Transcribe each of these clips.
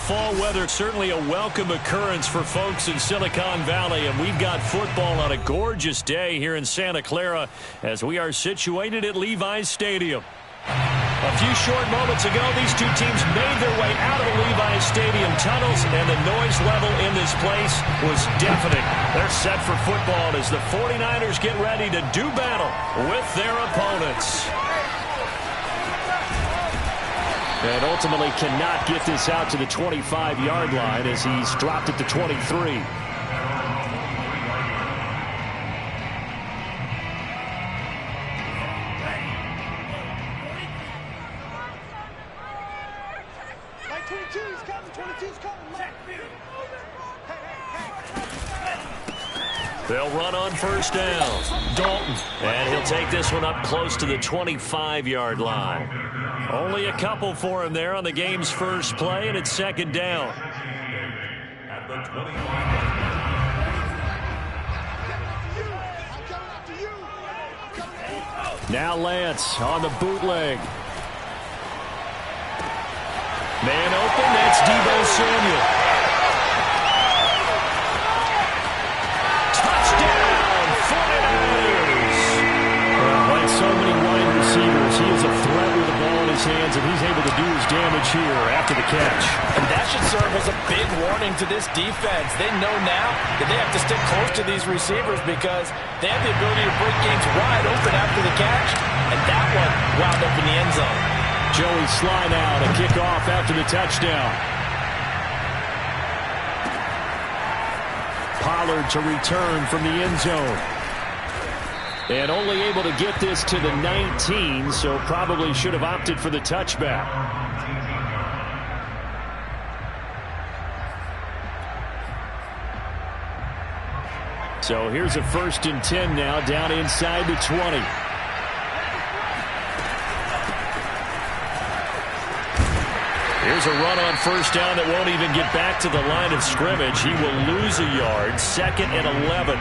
fall weather, certainly a welcome occurrence for folks in Silicon Valley, and we've got football on a gorgeous day here in Santa Clara as we are situated at Levi's Stadium. A few short moments ago, these two teams made their way out of the Levi's Stadium tunnels, and the noise level in this place was deafening. They're set for football as the 49ers get ready to do battle with their opponents. And ultimately cannot get this out to the 25-yard line as he's dropped at the 23. They'll run on first down. Dalton. And he'll take this one up close to the 25-yard line. Only a couple for him there on the game's first play, and it's second down. At the 25. Now Lance on the bootleg. Man open, that's Deebo Samuel. Touchdown, 49ers! Like so many wide receivers, he is a threat with the ball in his hands, and he's able to do his damage here after the catch. And that should serve as a big warning to this defense. They know now that they have to stick close to these receivers because they have the ability to break games wide open after the catch, and that one wound up in the end zone. Joey Sly now to kick off after the touchdown. Pollard to return from the end zone. And only able to get this to the 19, so probably should have opted for the touchback. So here's a 1st and 10 now down inside the 20. Here's a run on first down that won't even get back to the line of scrimmage. He will lose a yard. 2nd and 11.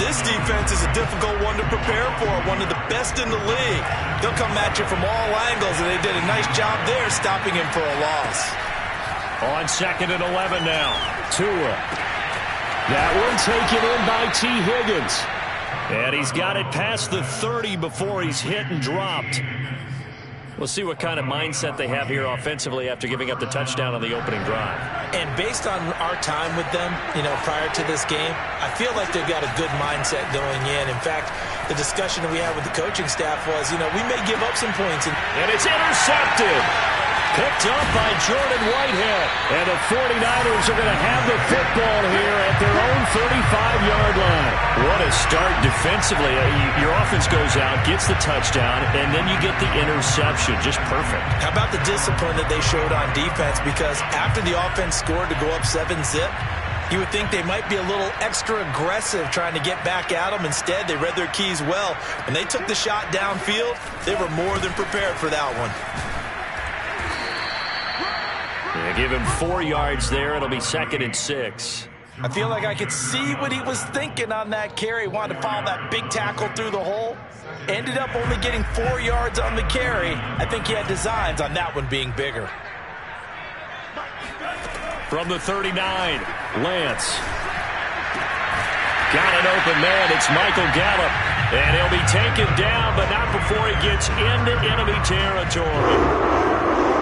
This defense is a difficult one to prepare for, one of the best in the league. They'll come at you from all angles, and they did a nice job there stopping him for a loss. On 2nd and 11 now. Tua. That one taken in by T. Higgins. And he's got it past the 30 before he's hit and dropped. We'll see what kind of mindset they have here offensively after giving up the touchdown on the opening drive. And based on our time with them, prior to this game, I feel like they've got a good mindset going in. In fact, the discussion that we had with the coaching staff was, we may give up some points. And it's intercepted. Picked up by Jordan Whitehead. And the 49ers are going to have the football here at their own 35-yard line. What a start defensively. Your offense goes out, gets the touchdown, and then you get the interception. Just perfect. How about the discipline that they showed on defense? Because after the offense scored to go up 7-zip, you would think they might be a little extra aggressive trying to get back at them. Instead, they read their keys well. When they took the shot downfield, they were more than prepared for that one. They give him 4 yards there. It'll be 2nd and 6. I feel like I could see what he was thinking on that carry. Wanted to follow that big tackle through the hole. Ended up only getting 4 yards on the carry. I think he had designs on that one being bigger. From the 39, Lance. Got an open man. It's Michael Gallup. And he'll be taken down, but not before he gets into enemy territory.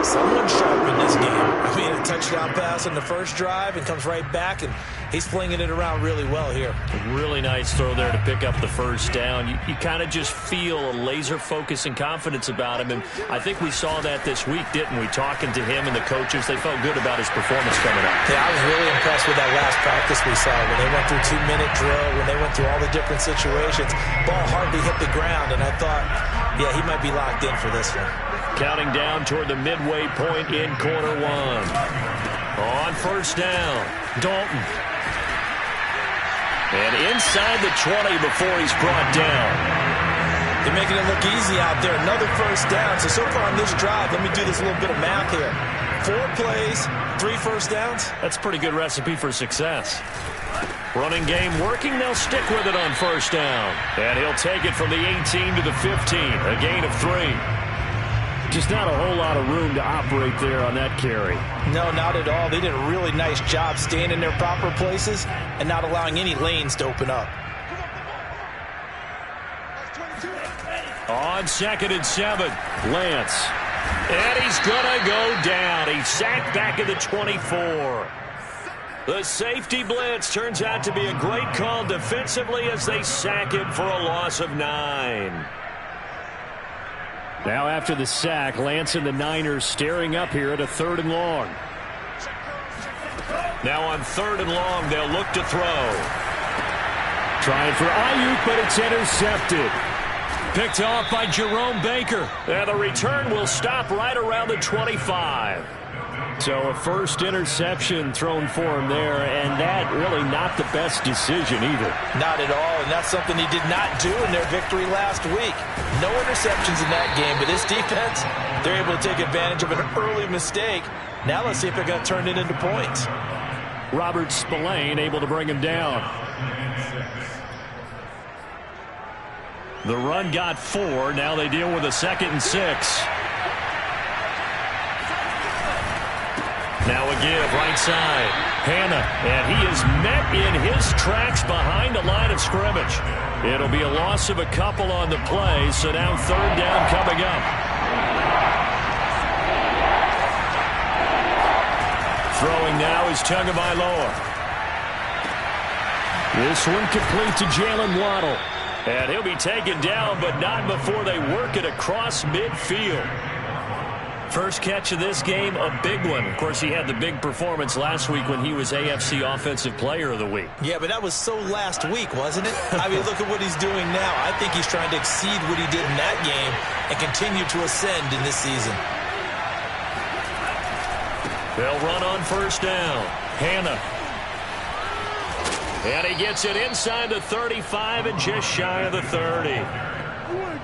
Someone sharp in this game. I mean, a touchdown pass on the first drive and comes right back, and he's flinging it around really well here. Really nice throw there to pick up the first down. You kind of just feel a laser focus and confidence about him, and I think we saw that this week, didn't we? Talking to him and the coaches, they felt good about his performance coming up. Yeah, I was really impressed with that last practice we saw when they went through 2-minute drill, when they went through all the different situations. Ball hardly hit the ground, and I thought, yeah, he might be locked in for this one. Counting down toward the midway point in quarter one. On first down, Dalton. And inside the 20 before he's brought down. They're making it look easy out there. Another first down. So far on this drive, let me do this little bit of math here. 4 plays, 3 first downs. That's a pretty good recipe for success. Running game working. They'll stick with it on first down. And he'll take it from the 18 to the 15. A gain of 3. Just not a whole lot of room to operate there on that carry. No, not at all. They did a really nice job staying in their proper places and not allowing any lanes to open up. On 2nd and 7, Lance. And he's going to go down. He's sacked back at the 24. The safety blitz turns out to be a great call defensively as they sack him for a loss of 9. Now after the sack, Lance and the Niners staring up here at a 3rd and long. Now on 3rd and long, they'll look to throw. Trying for Ayuk, but it's intercepted. Picked off by Jerome Baker. And the return will stop right around the 25. So a first interception thrown for him there, and that really not the best decision either. Not at all, and that's something he did not do in their victory last week. No interceptions in that game, but this defense, they're able to take advantage of an early mistake. Now let's see if they're going to turn it into points. Robert Spillane able to bring him down. The run got 4. Now they deal with a 2nd and 6. Now a give, right side. Hannah, and he is met in his tracks behind the line of scrimmage. It'll be a loss of a couple on the play, so now 3rd down coming up. Throwing now is Tagovailoa. This one complete to Jalen Waddle. And he'll be taken down, but not before they work it across midfield. First catch of this game, a big one. Of course, he had the big performance last week when he was AFC Offensive Player of the Week. Yeah, but that was so last week, wasn't it? I mean, look at what he's doing now. I think he's trying to exceed what he did in that game and continue to ascend in this season. They'll run on 1st down. Hannah. And he gets it inside the 35 and just shy of the 30.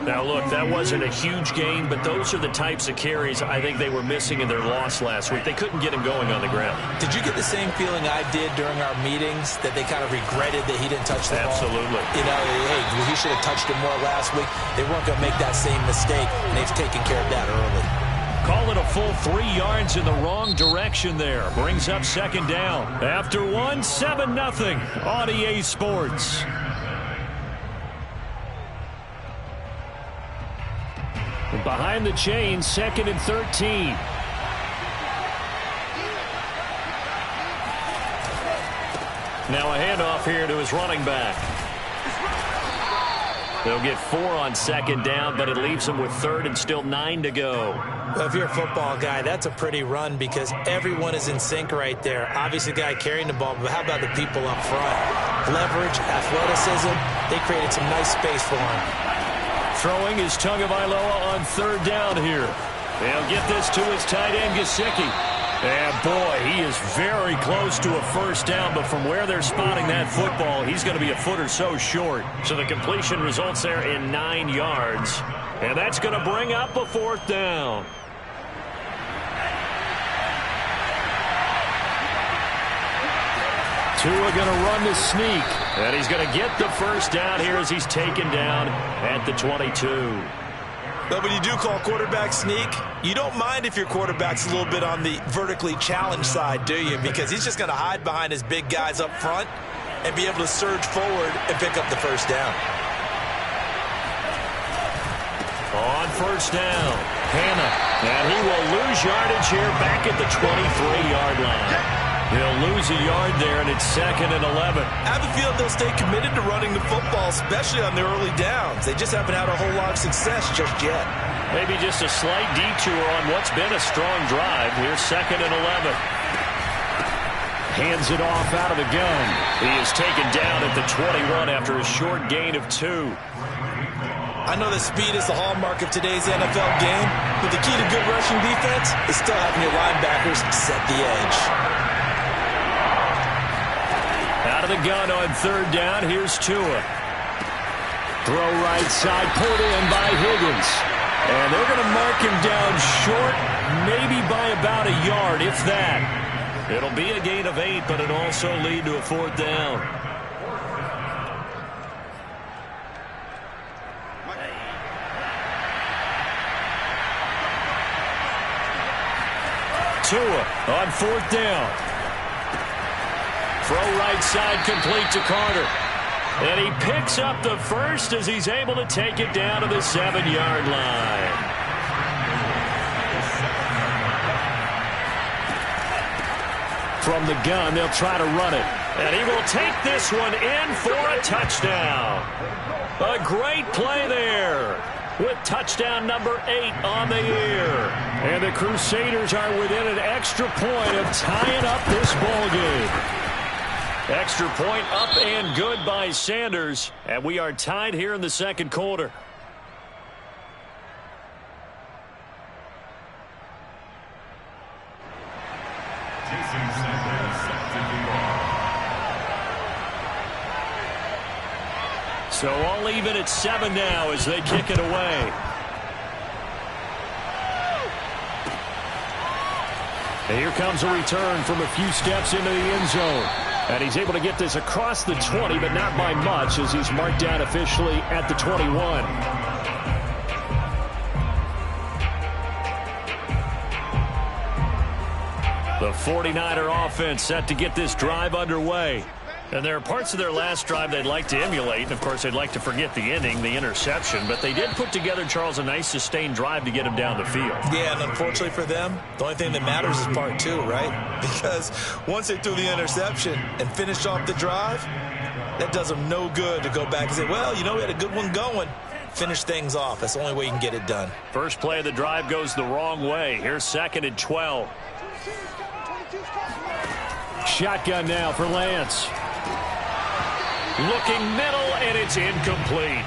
Now, look, that wasn't a huge gain, but those are the types of carries I think they were missing in their loss last week. They couldn't get him going on the ground. Did you get the same feeling I did during our meetings, that they kind of regretted that he didn't touch the ball? Absolutely. You know, hey, he should have touched it more last week. They weren't going to make that same mistake, and they've taken care of that early. Call it a full 3 yards in the wrong direction there. Brings up 2nd down. After 1, 7-0 on EA Sports. Behind the chain, 2nd and 13. Now a handoff here to his running back. They'll get 4 on 2nd down, but it leaves them with 3rd and still 9 to go. Well, if you're a football guy, that's a pretty run because everyone is in sync right there. Obviously, the guy carrying the ball, but how about the people up front? Leverage, athleticism, they created some nice space for him. Throwing is Tagovailoa on 3rd down here. They'll get this to his tight end, Gesicki. And, boy, he is very close to a 1st down, but from where they're spotting that football, he's going to be a foot or so short. So the completion results there in 9 yards. And that's going to bring up a 4th down. Tua going to run the sneak. And he's going to get the 1st down here as he's taken down at the 22. But when you do call quarterback sneak, you don't mind if your quarterback's a little bit on the vertically challenged side, do you? Because he's just going to hide behind his big guys up front and be able to surge forward and pick up the 1st down. On 1st down, Hannah. And he will lose yardage here back at the 23-yard line. He'll lose a yard there, and it's 2nd and 11. I have a feeling they'll stay committed to running the football, especially on their early downs. They just haven't had a whole lot of success just yet. Maybe just a slight detour on what's been a strong drive. Here's 2nd and 11. Hands it off out of the gun. He is taken down at the 21 after a short gain of 2. I know that speed is the hallmark of today's NFL game, but the key to good rushing defense is still having your linebackers set the edge. Out of the gun on 3rd down, here's Tua. Throw right side, pulled in by Higgins. And they're going to mark him down short, maybe by about a yard, if that. It'll be a gain of 8, but it'll also lead to a 4th down. Tua on 4th down. Throw right side complete to Carter. And he picks up the first as he's able to take it down to the 7-yard line. From the gun, they'll try to run it. And he will take this one in for a touchdown. A great play there with touchdown number 8 on the year. And the Crusaders are within an extra point of tying up this ball game. Extra point up and good by Sanders. And we are tied here in the second quarter. So all even at 7 now as they kick it away. And here comes a return from a few steps into the end zone. And he's able to get this across the 20, but not by much as he's marked down officially at the 21. The 49er offense set to get this drive underway. And there are parts of their last drive they'd like to emulate. And, of course, they'd like to forget the inning, the interception. But they did put together, Charles, a nice sustained drive to get him down the field. Yeah, and unfortunately for them, the only thing that matters is part 2, right? Because once they threw the interception and finished off the drive, that does them no good to go back and say, well, you know, we had a good one going. Finish things off. That's the only way you can get it done. First play of the drive goes the wrong way. Here's 2nd and 12. Shotgun now for Lance. Looking middle, and it's incomplete.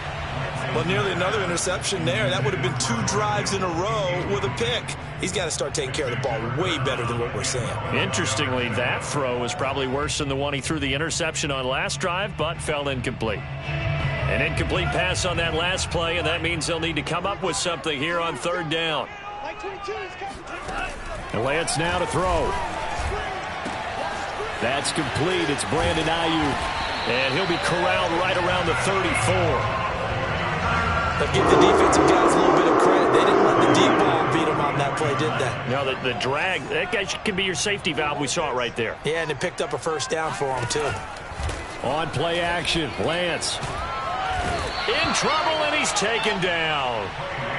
Well, nearly another interception there. That would have been 2 drives in a row with a pick. He's got to start taking care of the ball way better than what we're seeing. Interestingly, that throw was probably worse than the one he threw the interception on last drive, but fell incomplete. An incomplete pass on that last play, and that means they'll need to come up with something here on 3rd down. And Lance now to throw. That's complete. It's Brandon Ayuk. And he'll be corralled right around the 34. They'll give the defensive guys a little bit of credit. They didn't let the deep ball beat them on that play, did they? No, the drag, that guy can be your safety valve. We saw it right there. Yeah, and it picked up a first down for him, too. On play action, Lance. In trouble, and he's taken down.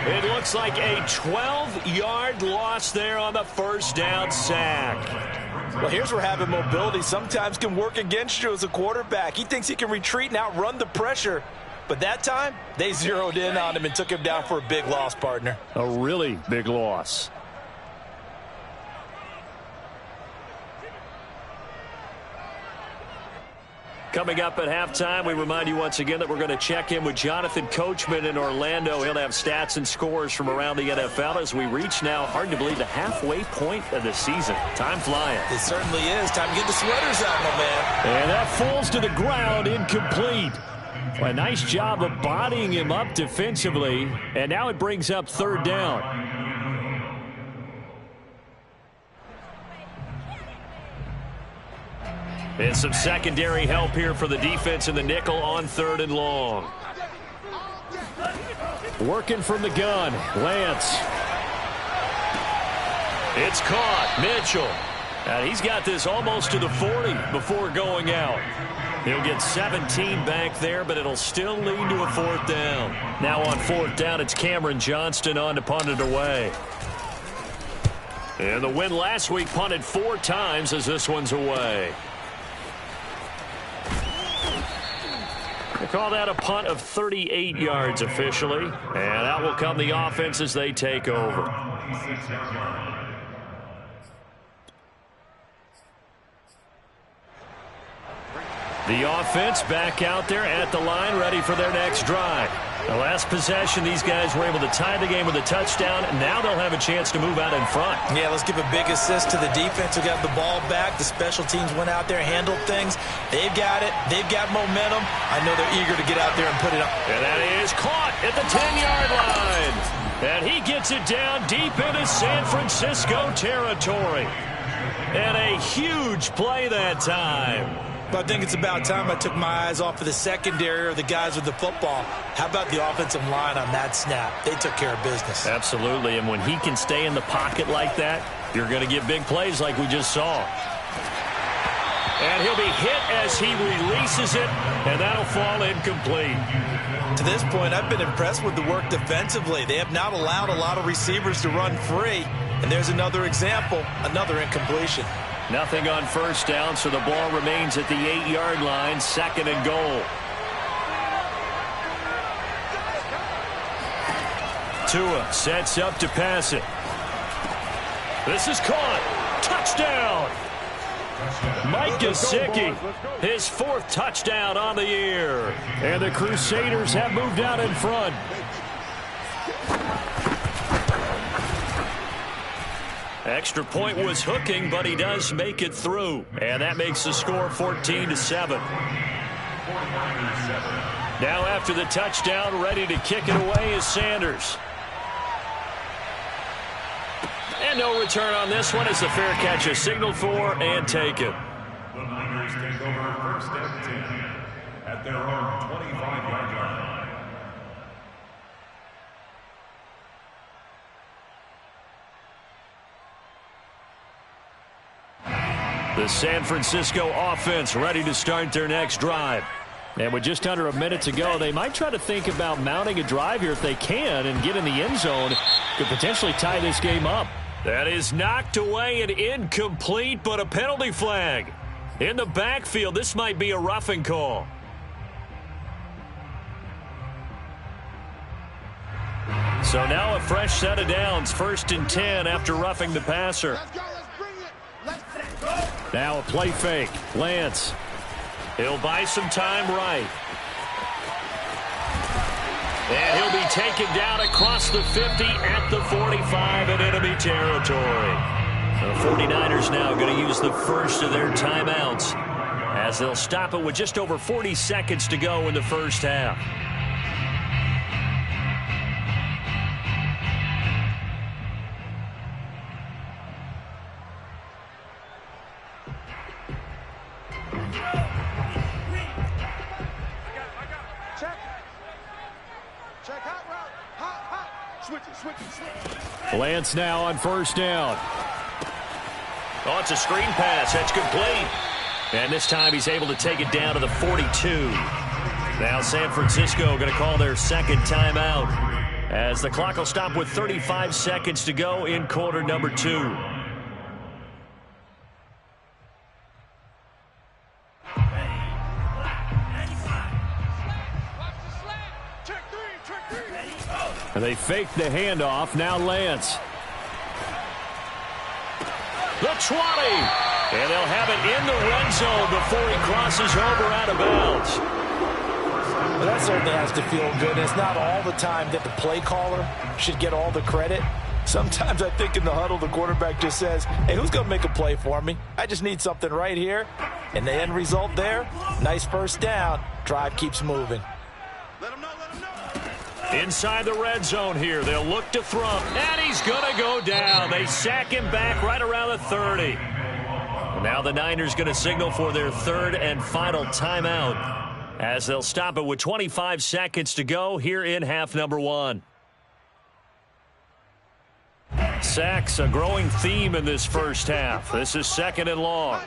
It looks like a 12-yard loss there on the first down sack. Well, here's where having mobility sometimes can work against you as a quarterback. He thinks he can retreat and outrun the pressure. But that time, they zeroed in on him and took him down for a big loss, partner. A really big loss. Coming up at halftime, we remind you once again that we're going to check in with Jonathan Coachman in Orlando. He'll have stats and scores from around the NFL as we reach now, hard to believe, the halfway point of the season. Time flying. It certainly is. Time to get the sweaters out, my man. And that falls to the ground, incomplete. Well, a nice job of bodying him up defensively, and now it brings up 3rd down. And some secondary help here for the defense in the nickel on 3rd and long. Working from the gun, Lance. It's caught, Mitchell. And he's got this almost to the 40 before going out. He'll get 17 back there, but it'll still lead to a 4th down. Now on 4th down, it's Cameron Johnston on to punt it away. And the win last week punted 4 times as this one's away. They call that a punt of 38 yards officially. And out will come the offense as they take over. The offense back out there at the line, ready for their next drive. The last possession, these guys were able to tie the game with a touchdown. Now they'll have a chance to move out in front. Yeah, let's give a big assist to the defense who got the ball back. The special teams went out there, handled things. They've got it. They've got momentum. I know they're eager to get out there and put it up. And that is caught at the 10-yard line. And he gets it down deep into San Francisco territory. And a huge play that time. But I think it's about time I took my eyes off of the secondary or the guys with the football. How about the offensive line on that snap? They took care of business. Absolutely, and when he can stay in the pocket like that, You're going to get big plays like we just saw. And he'll be hit as he releases it, and that'll fall incomplete. To this point, I've been impressed with the work defensively. They have not allowed a lot of receivers to run free. And there's another example, another incompletion. Nothing on first down, so the ball remains at the 8-yard line, 2nd and goal. Tua sets up to pass it. This is caught. Touchdown. Mike Gesicki, his 4th touchdown on the year. And the Crusaders have moved out in front. Extra point was hooking, but he does make it through. And that makes the score 14-7. Now after the touchdown, ready to kick it away is Sanders. And no return on this one as the fair catch is signaled for and taken. The Niners take over 1st and 10 at their own 25-yard line. The San Francisco offense ready to start their next drive. And with just under a minute to go, they might try to think about mounting a drive here if they can and get in the end zone. Could potentially tie this game up. That is knocked away and incomplete, but a penalty flag. In the backfield, this might be a roughing call. So now a fresh set of downs, 1st and 10 after roughing the passer. Now a play fake. Lance. He'll buy some time right. And he'll be taken down across the 50 at the 45 in enemy territory. The 49ers now going to use the first of their timeouts as they'll stop it with just over 40 seconds to go in the first half. Lance now on first down. Oh, it's a screen pass. That's complete. And this time he's able to take it down to the 42. Now San Francisco going to call their 2nd timeout as the clock will stop with 35 seconds to go in quarter number 2. And they fake the handoff. Now Lance. The 20. And they'll have it in the red zone before he crosses over out of bounds. Well, that certainly has to feel good. It's not all the time that the play caller should get all the credit. Sometimes I think in the huddle, the quarterback just says, hey, who's going to make a play for me? I just need something right here. And the end result there, nice first down. Drive keeps moving. Inside the red zone here, they'll look to throw, and he's going to go down. They sack him back right around the 30. Now the Niners going to signal for their 3rd and final timeout as they'll stop it with 25 seconds to go here in half number 1. Sacks, a growing theme in this first half. This is 2nd and long.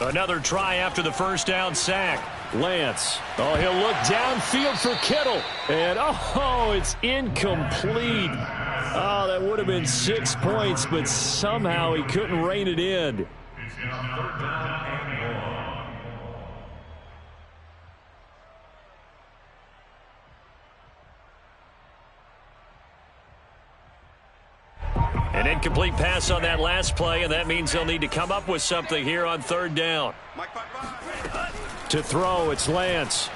Another try after the first down sack. Lance. Oh, he'll look downfield for Kittle. And, oh, it's incomplete. Oh, that would have been 6 points, but somehow he couldn't rein it in. An incomplete pass on that last play, and that means they'll need to come up with something here on 3rd down. To throw, it's Lance.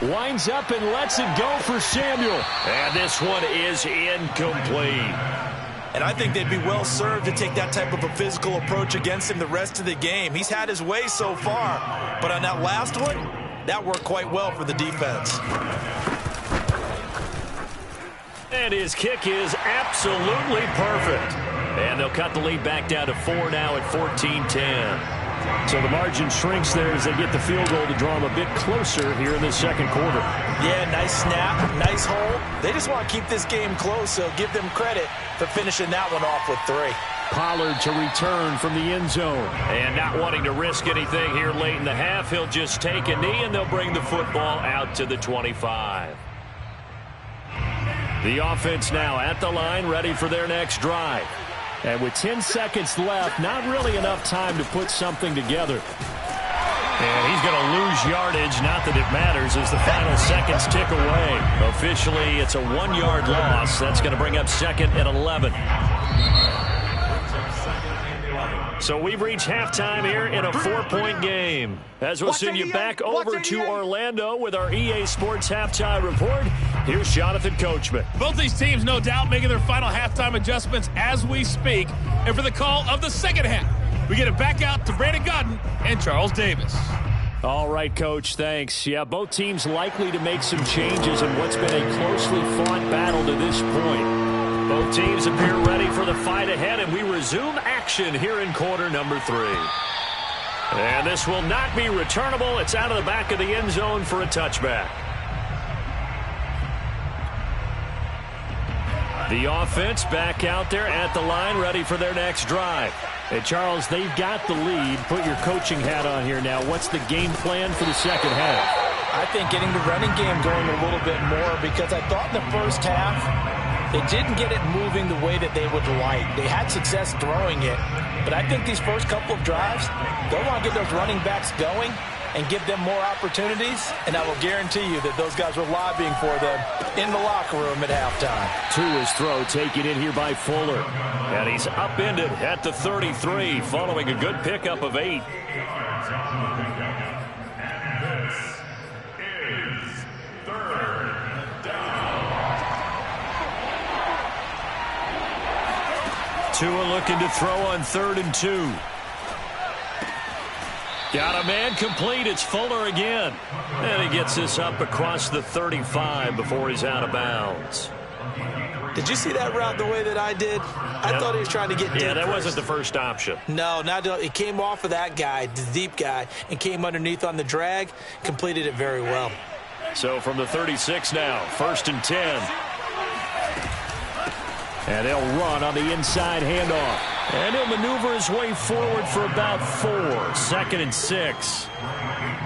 Winds up and lets it go for Samuel. And this one is incomplete. And I think they'd be well served to take that type of a physical approach against him the rest of the game. He's had his way so far. But on that last one, that worked quite well for the defense. And his kick is absolutely perfect. And they'll cut the lead back down to 4 now at 14-10. So the margin shrinks there as they get the field goal to draw them a bit closer here in the second quarter. Yeah, nice snap, nice hole. They just want to keep this game close, so give them credit for finishing that one off with 3. Pollard to return from the end zone. And not wanting to risk anything here late in the half, he'll just take a knee, and they'll bring the football out to the 25. The offense now at the line, ready for their next drive. And with 10 seconds left, not really enough time to put something together. And he's going to lose yardage, not that it matters, as the final seconds tick away. Officially, it's a 1-yard loss. That's going to bring up 2nd and 11. So we've reached halftime here in a 4-point game. As we'll send you back over to Orlando with our EA Sports Halftime Report, here's Jonathan Coachman. Both these teams, no doubt, making their final halftime adjustments as we speak. And for the call of the second half, we get it back out to Brandon Godden and Charles Davis. All right, Coach, thanks. Yeah, both teams likely to make some changes in what's been a closely fought battle to this point. Both teams appear ready for the fight ahead, and we resume action here in quarter number 3. And this will not be returnable. It's out of the back of the end zone for a touchback. The offense back out there at the line, ready for their next drive. And, Charles, they've got the lead. Put your coaching hat on here now. What's the game plan for the second half? I think getting the running game going a little bit more, because I thought in the first half they didn't get it moving the way that they would like. They had success throwing it, but I think these first couple of drives, they'll want to get those running backs going and give them more opportunities, and I will guarantee you that those guys were lobbying for them in the locker room at halftime. To his throw, taken in here by Fuller. And he's upended at the 33, following a good pickup of 8. Tua looking to throw on 3rd and 2. Got a man complete. It's Fuller again. And he gets this up across the 35 before he's out of bounds. Did you see that route the way that I did? I thought he was trying to get deep. Yeah, that first. wasn't the first option. No, it came off of that guy, the deep guy, and came underneath on the drag, completed it very well. So from the 36 now, 1st and 10. And they'll run on the inside handoff. And he'll maneuver his way forward for about 4. 2nd and 6.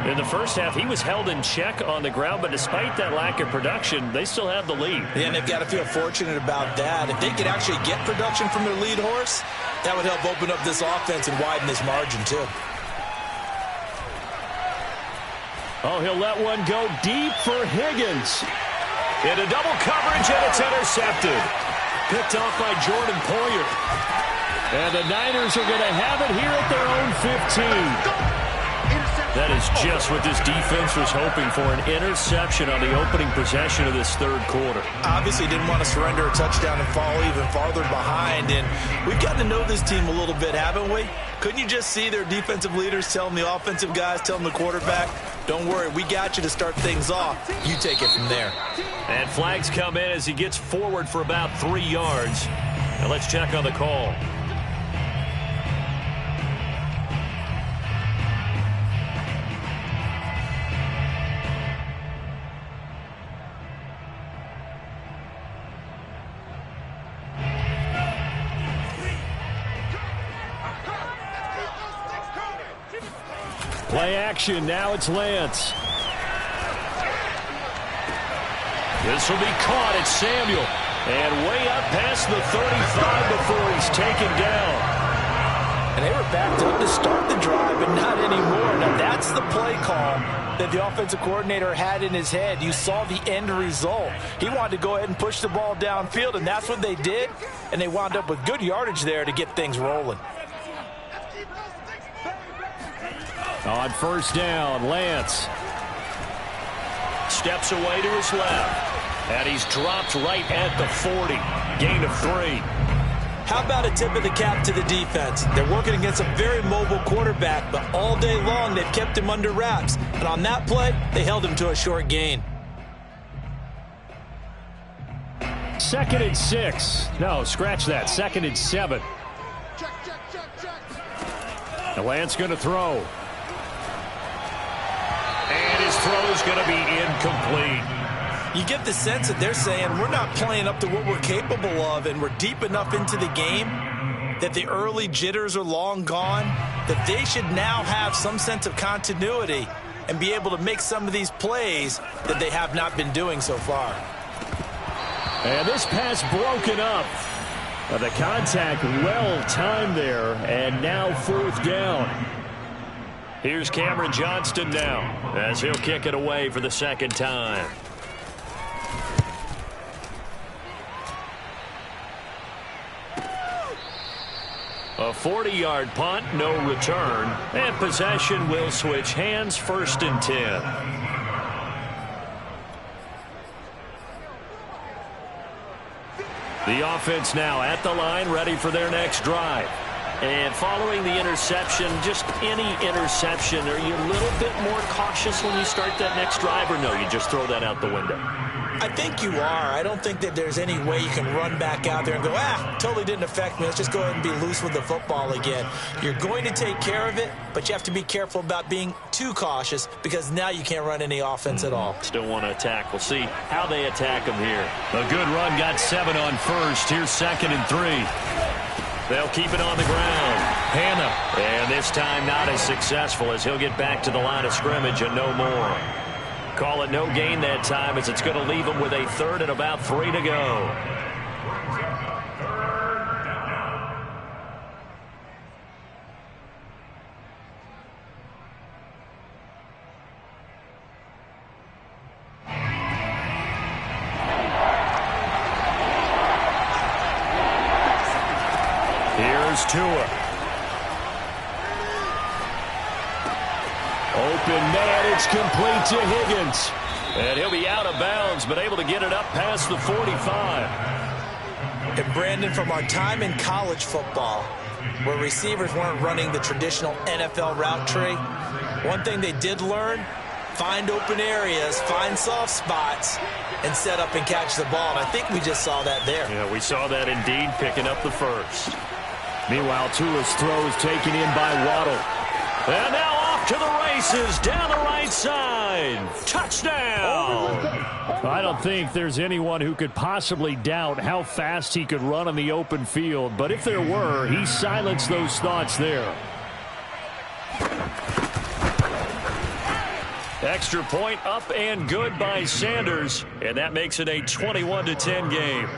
In the first half, he was held in check on the ground, but despite that lack of production, they still have the lead. Yeah, and they've got to feel fortunate about that. If they could actually get production from their lead horse, that would help open up this offense and widen this margin, too. Oh, he'll let one go deep for Higgins. Into double coverage, and it's intercepted. Picked off by Jordan Poyer. And the Niners are going to have it here at their own 15. That is just what this defense was hoping for, an interception on the opening possession of this third quarter. Obviously didn't want to surrender a touchdown and fall even farther behind. And we've gotten to know this team a little bit, haven't we? Couldn't you just see their defensive leaders telling the offensive guys, telling the quarterback, don't worry, we got you to start things off. You take it from there. And flags come in as he gets forward for about 3 yards. Now let's check on the call. Play action. Now it's Lance. This will be caught. It's Samuel. And way up past the 35 before he's taken down. And they were backed up to start the drive, but not anymore. Now that's the play call that the offensive coordinator had in his head. You saw the end result. He wanted to go ahead and push the ball downfield, and that's what they did. And they wound up with good yardage there to get things rolling. On first down, Lance steps away to his left, and he's dropped right at the 40. Gain of 3. How about a tip of the cap to the defense? They're working against a very mobile quarterback, but all day long they've kept him under wraps. And on that play, they held him to a short gain. 2nd and 6. No, scratch that. 2nd and 7. The Lance going to throw. And his throw's going to be incomplete. You get the sense that they're saying we're not playing up to what we're capable of, and we're deep enough into the game that the early jitters are long gone, that they should now have some sense of continuity and be able to make some of these plays that they have not been doing so far. And this pass broken up. The contact well timed there, and now 4th down. Here's Cameron Johnston now as he'll kick it away for the second time. A 40-yard punt, no return, and possession will switch hands, 1st and 10. The offense now at the line, ready for their next drive. And following the interception, just any interception, are you a little bit more cautious when you start that next drive, or no, you just throw that out the window? I think you are. I don't think that there's any way you can run back out there and go, totally didn't affect me. Let's just go ahead and be loose with the football again. You're going to take care of it, but you have to be careful about being too cautious because now you can't run any offense at all. Still want to attack. We'll see how they attack them here. A good run, got 7 on first. Here's 2nd and 3. They'll keep it on the ground. Hannah. And this time not as successful as he'll get back to the line of scrimmage and no more. Call it no gain that time as it's going to leave them with a 3rd and about 3 to go. Here's Tua. Open man, it's complete to Higgins. And he'll be out of bounds, but able to get it up past the 45. And Brandon, from our time in college football, where receivers weren't running the traditional NFL route tree, one thing they did learn, find open areas, find soft spots, and set up and catch the ball. And I think we just saw that there. Yeah, we saw that indeed, picking up the first. Meanwhile, Tua's throw is taken in by Waddle. And now off to the races, down the right side. Touchdown! I don't think there's anyone who could possibly doubt how fast he could run on the open field. But if there were, he silenced those thoughts there. Extra point up and good by Sanders. And that makes it a 21-10 game.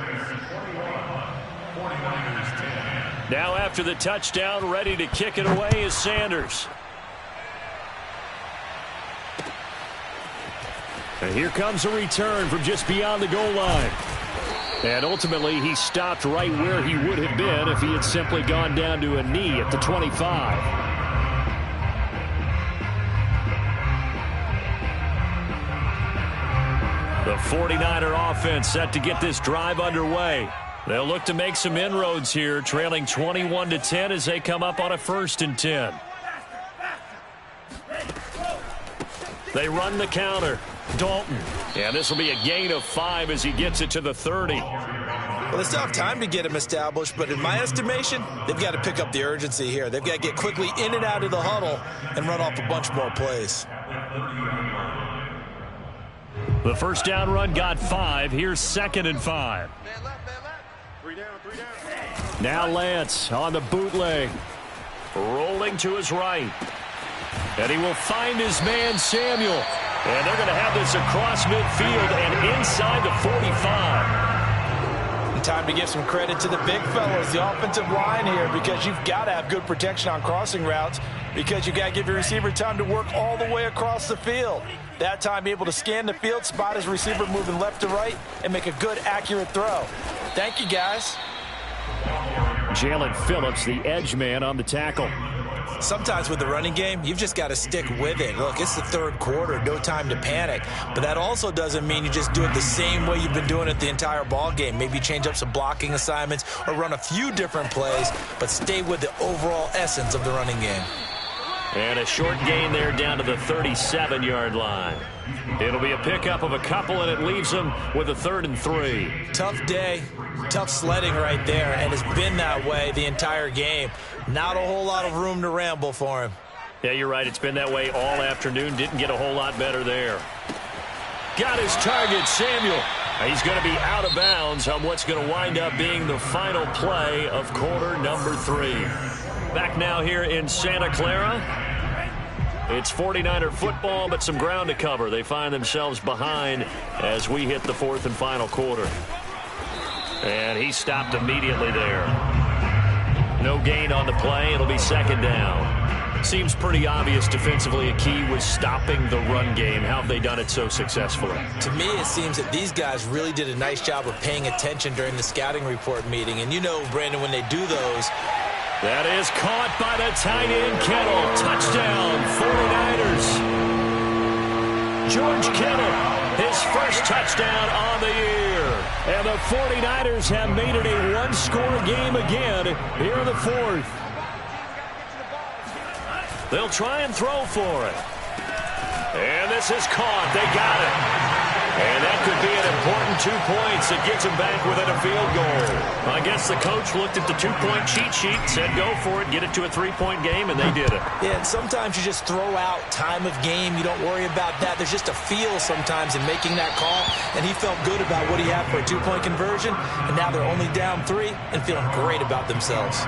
Now after the touchdown, ready to kick it away is Sanders. And here comes a return from just beyond the goal line. And ultimately, he stopped right where he would have been if he had simply gone down to a knee at the 25. The 49er offense set to get this drive underway. They'll look to make some inroads here, trailing 21-10 as they come up on a 1st and 10. They run the counter. Dalton. And this will be a gain of 5 as he gets it to the 30. Well, they still have time to get him established, but in my estimation, they've got to pick up the urgency here. They've got to get quickly in and out of the huddle and run off a bunch more plays. The first down run got 5. Here's 2nd and 5. Now Lance on the bootleg. Rolling to his right. And he will find his man Samuel. And they're going to have this across midfield and inside the 45. Time to give some credit to the big fellas, the offensive line here, because you've got to have good protection on crossing routes because you've got to give your receiver time to work all the way across the field. That time, be able to scan the field, spot his receiver moving left to right, and make a good, accurate throw. Thank you, guys. Jalen Phillips, the edge man on the tackle. Sometimes with the running game, you've just got to stick with it. Look, it's the third quarter, no time to panic. But that also doesn't mean you just do it the same way you've been doing it the entire ball game. Maybe change up some blocking assignments or run a few different plays, but stay with the overall essence of the running game. And a short gain there down to the 37-yard line. It'll be a pickup of a couple, and it leaves them with a 3rd and 3. Tough day, tough sledding right there, and it's been that way the entire game. Not a whole lot of room to ramble for him. Yeah, you're right. It's been that way all afternoon. Didn't get a whole lot better there. Got his target, Samuel. He's going to be out of bounds on what's going to wind up being the final play of quarter number 3. Back now here in Santa Clara. It's 49er football, but some ground to cover. They find themselves behind as we hit the 4th and final quarter. And he stopped immediately there. No gain on the play. It'll be 2nd down. Seems pretty obvious defensively a key was stopping the run game. How have they done it so successfully? To me, it seems that these guys really did a nice job of paying attention during the scouting report meeting. And you know, Brandon, when they do those... That is caught by the tight end, Kittle. Touchdown, 49ers. George Kittle, his first touchdown on the year. And the 49ers have made it a one-score game again here in the 4th. They'll try and throw for it. And this is caught. They got it. And that could be an important 2 points. It gets them back within a field goal. I guess the coach looked at the 2-point cheat sheet, said go for it, get it to a 3-point game, and they did it. Yeah, and sometimes you just throw out time of game. You don't worry about that. There's just a feel sometimes in making that call, and he felt good about what he had for a 2-point conversion, and now they're only down 3 and feeling great about themselves.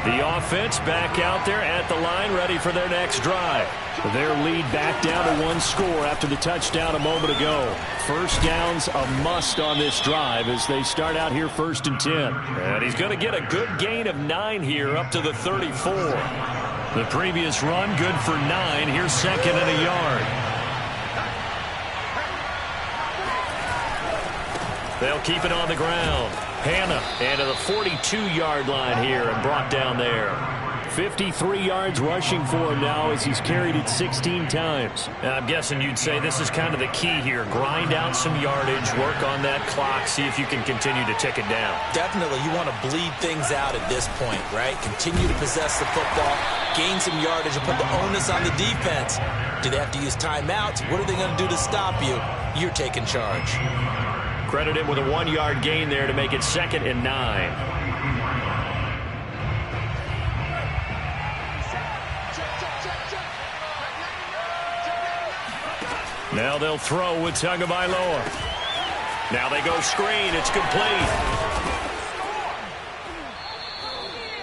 The offense back out there at the line, ready for their next drive. Their lead back down to 1 score after the touchdown a moment ago. First down's a must on this drive as they start out here 1st and 10. And he's going to get a good gain of 9 here up to the 34. The previous run good for 9. Here's 2nd and a yard. They'll keep it on the ground. Hannah into the 42-yard line here and brought down there. 53 yards rushing for him now as he's carried it 16 times. I'm guessing you'd say this is kind of the key here. Grind out some yardage, work on that clock, see if you can continue to tick it down. Definitely, you want to bleed things out at this point, right? Continue to possess the football, gain some yardage, and put the onus on the defense. Do they have to use timeouts? What are they going to do to stop you? You're taking charge. Credit him with a 1-yard gain there to make it 2nd and 9. Now they'll throw with Tagovailoa. Now they go screen. It's complete.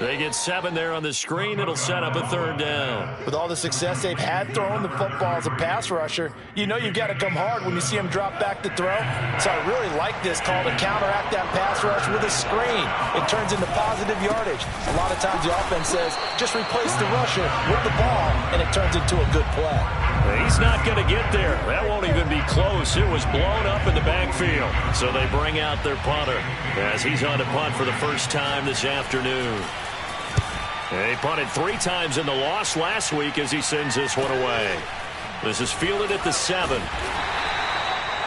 They get 7 there on the screen. It'll set up a 3rd down. With all the success they've had throwing the football as a pass rusher, you know you've got to come hard when you see him drop back to throw. So I really like this call to counteract that pass rush with a screen. It turns into positive yardage. A lot of times the offense says, just replace the rusher with the ball, and it turns into a good play. He's not going to get there. That won't even be close. It was blown up in the backfield. So they bring out their punter as he's on to punt for the first time this afternoon. He punted 3 times in the loss last week as he sends this one away. This is fielded at the 7.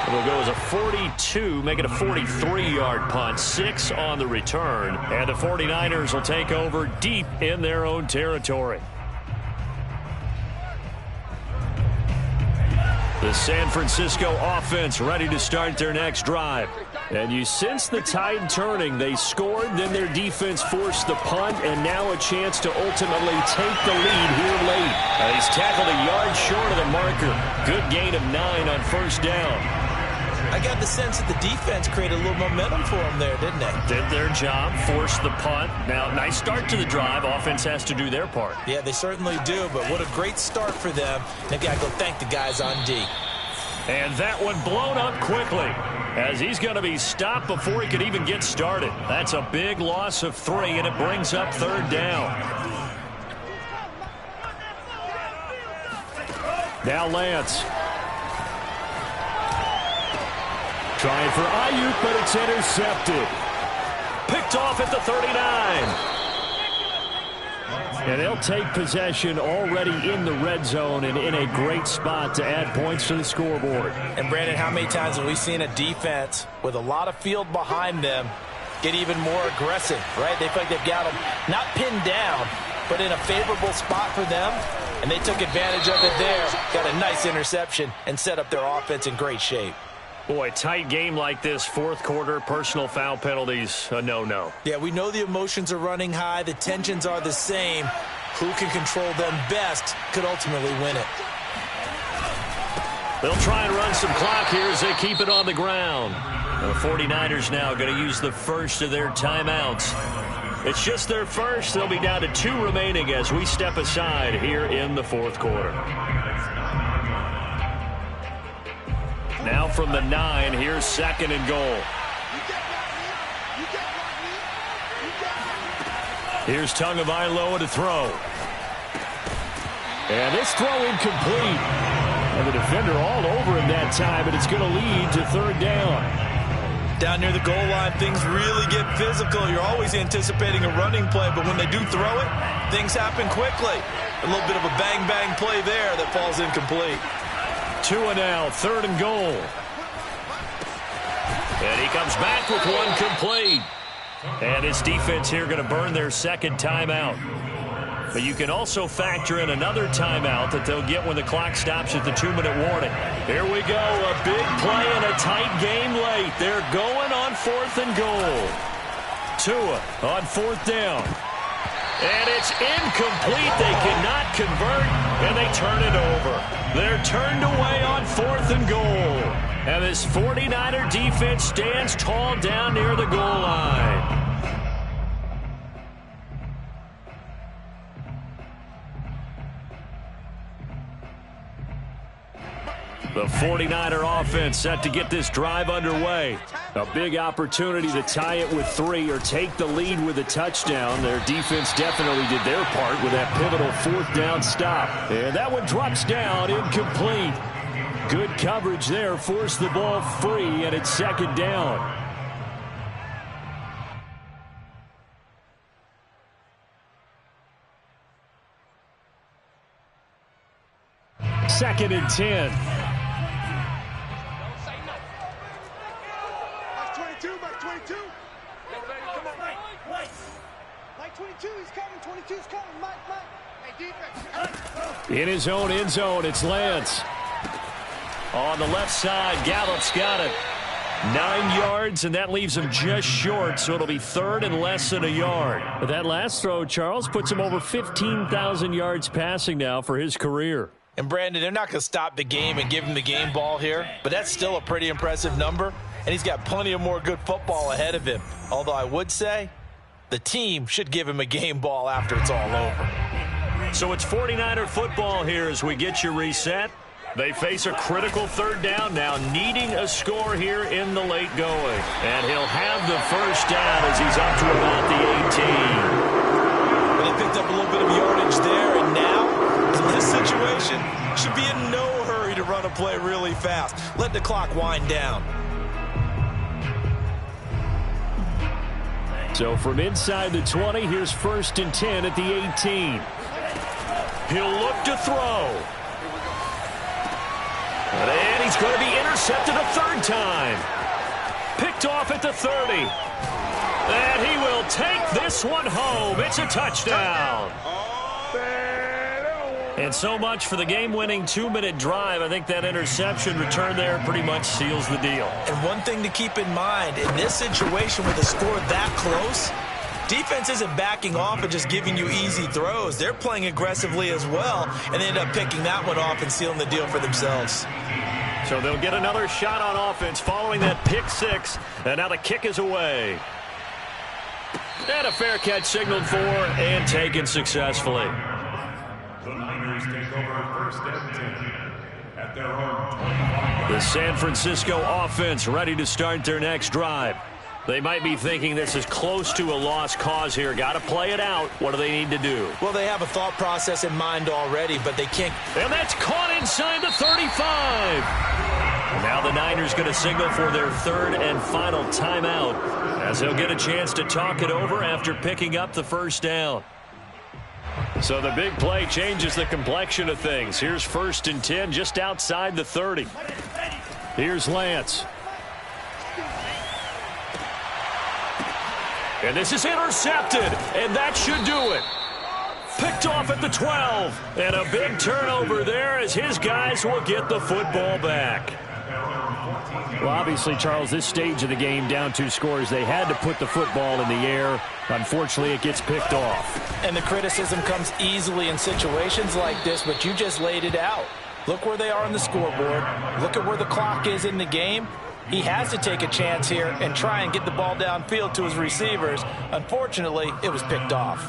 It'll go as a 42, make it a 43-yard punt, 6 on the return. And the 49ers will take over deep in their own territory. The San Francisco offense ready to start their next drive. And you sense the tide turning. They scored, then their defense forced the punt, and now a chance to ultimately take the lead here late. He's tackled a yard short of the marker. Good gain of 9 on 1st down. I got the sense that the defense created a little momentum for them there, didn't they? Did their job, forced the punt. Now, nice start to the drive. Offense has to do their part. Yeah, they certainly do, but what a great start for them. They've got to go thank the guys on D. And that one blown up quickly as he's going to be stopped before he could even get started. That's a big loss of 3, and it brings up 3rd down. Now Lance. Trying for Ayuk, but it's intercepted. Picked off at the 39. And they'll take possession already in the red zone and in a great spot to add points to the scoreboard. And, Brandon, how many times have we seen a defense with a lot of field behind them get even more aggressive, right? They feel like they've got them not pinned down, but in a favorable spot for them, and they took advantage of it there. Got a nice interception and set up their offense in great shape. Boy, tight game like this, fourth quarter, personal foul penalties, a no-no. Yeah, we know the emotions are running high. The tensions are the same. Who can control them best could ultimately win it. They'll try and run some clock here as they keep it on the ground. The 49ers now going to use the first of their timeouts. It's just their first. They'll be down to 2 remaining as we step aside here in the fourth quarter. Now from the 9, here's 2nd and goal. Here's Tagovailoa to throw. And this throw incomplete. And the defender all over him that time, and it's going to lead to 3rd down. Down near the goal line, things really get physical. You're always anticipating a running play, but when they do throw it, things happen quickly. A little bit of a bang-bang play there that falls incomplete. 2 and now, 3rd and goal. And he comes back with one complete. And this defense here going to burn their 2nd timeout. But you can also factor in another timeout that they'll get when the clock stops at the 2-minute warning. Here we go, a big play and a tight game late. They're going on 4th and goal. Tua on 4th down. And it's incomplete. They cannot convert, and they turn it over. They're turned away on 4th and goal. And this 49er defense stands tall down near the goal line. The 49er offense set to get this drive underway. A big opportunity to tie it with 3 or take the lead with a touchdown. Their defense definitely did their part with that pivotal 4th down stop. And that one drops down, incomplete. Good coverage there, forced the ball free, and it's 2nd down. Second and 10. In his own end zone, it's Lance. On the left side, Gallup's got it. 9 yards, and that leaves him just short, so it'll be 3rd and less than a yard. But that last throw, Charles, puts him over 15,000 yards passing now for his career. And, Brandon, they're not going to stop the game and give him the game ball here, but that's still a pretty impressive number, and he's got plenty of more good football ahead of him. Although I would say the team should give him a game ball after it's all over. So it's 49er football here as we get you reset. They face a critical 3rd down now, needing a score here in the late going. And he'll have the first down as he's up to about the 18. Well, they picked up a little bit of yardage there, and now, in this situation, should be in no hurry to run a play really fast. Let the clock wind down. So from inside the 20, here's 1st and 10 at the 18. He'll look to throw. And he's going to be intercepted a 3rd time. Picked off at the 30. And he will take this one home. It's a touchdown. And so much for the game-winning 2-minute drive. I think that interception return there pretty much seals the deal. And one thing to keep in mind, in this situation with a score that close, defense isn't backing off and just giving you easy throws. They're playing aggressively as well, and they end up picking that one off and sealing the deal for themselves. So they'll get another shot on offense following that pick 6, and now the kick is away. And a fair catch signaled for and taken successfully. The Niners take over 1st and 10 at their own 25. The San Francisco offense ready to start their next drive. They might be thinking this is close to a lost cause here. Got to play it out. What do they need to do? Well, they have a thought process in mind already, but they can't. And that's caught inside the 35. Now the Niners going to signal for their 3rd and final timeout as they'll get a chance to talk it over after picking up the first down. So the big play changes the complexion of things. Here's 1st and 10 just outside the 30. Here's Lance. And this is intercepted, and that should do it. Picked off at the 12, and a big turnover there as his guys will get the football back. Well, obviously, Charles, this stage of the game, down 2 scores, they had to put the football in the air. Unfortunately, it gets picked off. And the criticism comes easily in situations like this, but you just laid it out. Look where they are on the scoreboard. Look at where the clock is in the game. He has to take a chance here and try and get the ball downfield to his receivers. Unfortunately, it was picked off.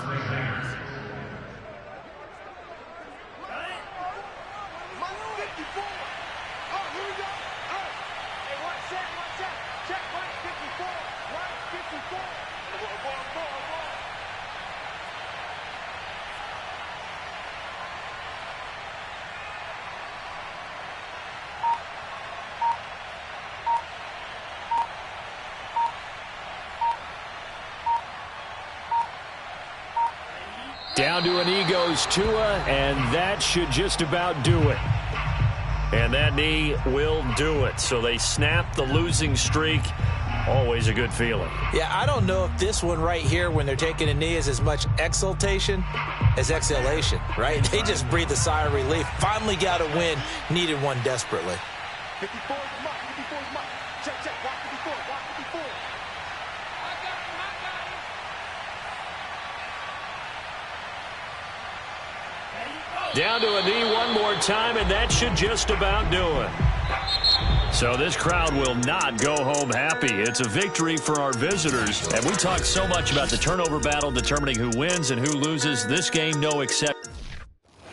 Down to a knee goes Tua, and that should just about do it. And that knee will do it. So they snap the losing streak. Always a good feeling. Yeah, I don't know if this one right here, when they're taking a knee, is as much exultation as exhalation, right? They just breathe a sigh of relief. Finally got a win. Needed one desperately. 54 is mark. 54 is mark. Check, check. Watch 54. Watch 54. Down to a knee one more time, and that should just about do it. So this crowd will not go home happy. It's a victory for our visitors. And we talked so much about the turnover battle determining who wins and who loses. This game, no exception.